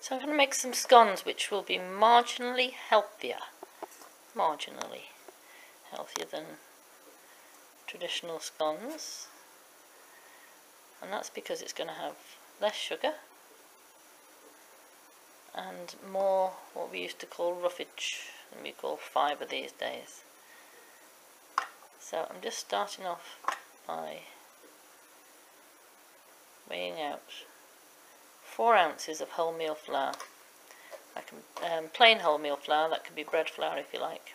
So I'm going to make some scones which will be marginally healthier than traditional scones, and that's because it's going to have less sugar and more what we used to call roughage than we call fibre these days. So I'm just starting off by weighing out 4 ounces of wholemeal flour. I can plain wholemeal flour, that could be bread flour if you like.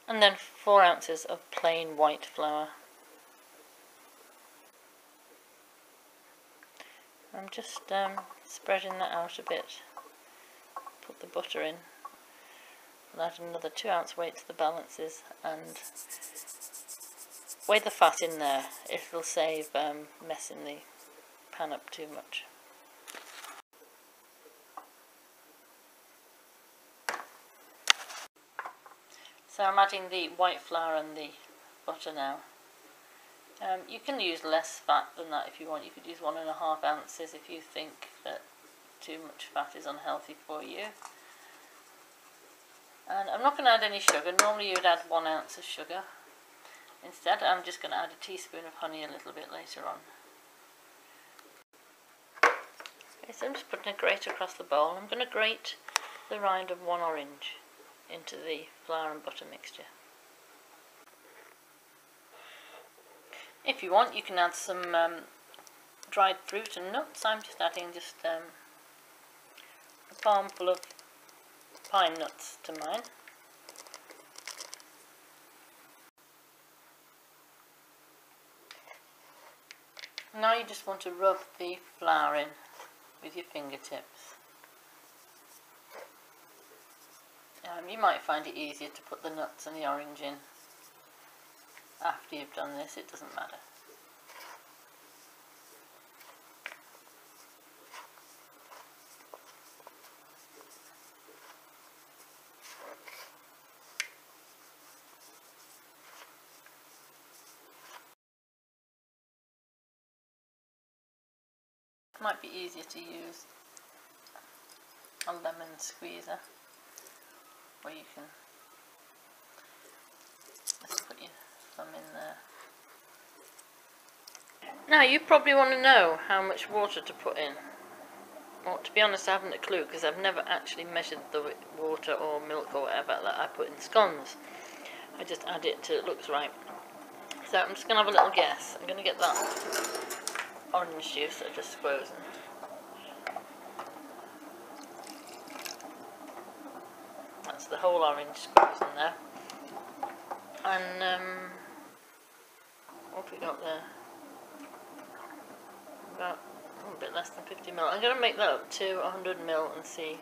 And then 4 ounces of plain white flour. I'm just spreading that out a bit. Put the butter in. I'll add another 2 ounce weight to the balances and weigh the fat in there. It'll save messing the pan up too much. So I'm adding the white flour and the butter now. You can use less fat than that if you want. You could use 1.5 ounces if you think that too much fat is unhealthy for you. And I'm not going to add any sugar. Normally you would add 1 ounce of sugar. Instead I'm just going to add a teaspoon of honey a little bit later on. Okay, so I'm just putting a grate across the bowl. I'm going to grate the rind of 1 orange into the flour and butter mixture. If you want, you can add some dried fruit and nuts. I'm just adding a palmful of pine nuts to mine. Now you just want to rub the flour in with your fingertips. You might find it easier to put the nuts and the orange in after you've done this, it doesn't matter. It might be easier to use a lemon squeezer, where you can just put your thumb in there. Now you probably want to know how much water to put in. Well, to be honest, I haven't a clue because I've never actually measured the water or milk or whatever that I put in scones. I just add it till it looks right. So I'm just going to have a little guess. I'm going to get that orange juice that I just frozen. That's the whole orange squeezed in there. And what have we got there? About a bit less than 50 ml. I'm going to make that up to 100 ml and see.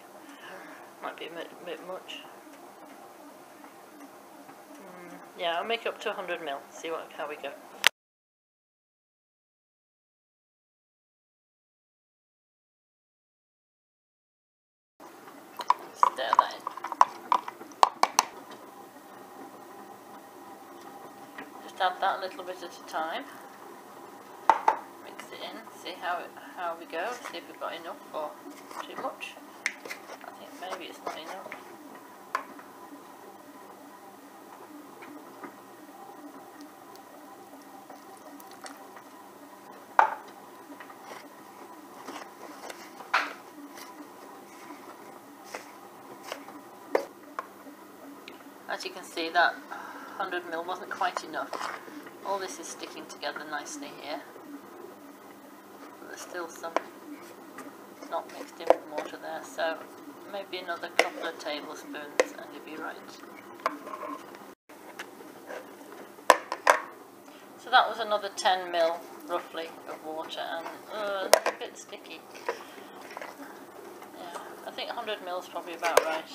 Might be a bit much. Yeah, I'll make it up to 100 ml. See how we go. Stir that in. Just add that a little bit at a time. Mix it in. See how we go. See if we've got enough or too much. I think maybe it's not enough. As you can see, that 100 ml wasn't quite enough. All this is sticking together nicely here. But there's still some not mixed in with water there, so maybe another couple of tablespoons and you'll be right. So that was another 10 ml roughly of water, and it's a bit sticky. Yeah, I think 100 ml is probably about right.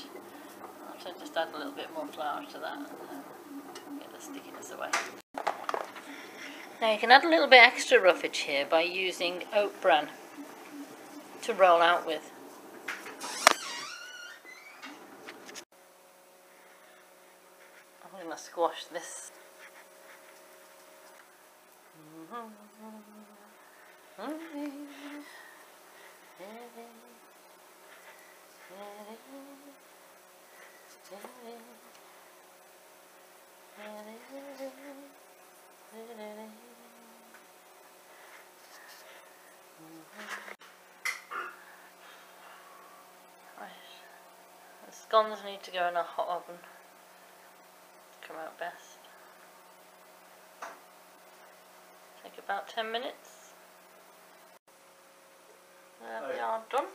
So just add a little bit more flour to that and get the stickiness away. Now you can add a little bit extra roughage here by using oat bran to roll out with. I'm going to squash this. The scones need to go in a hot oven to come out best. Take about 10 minutes. There they are done.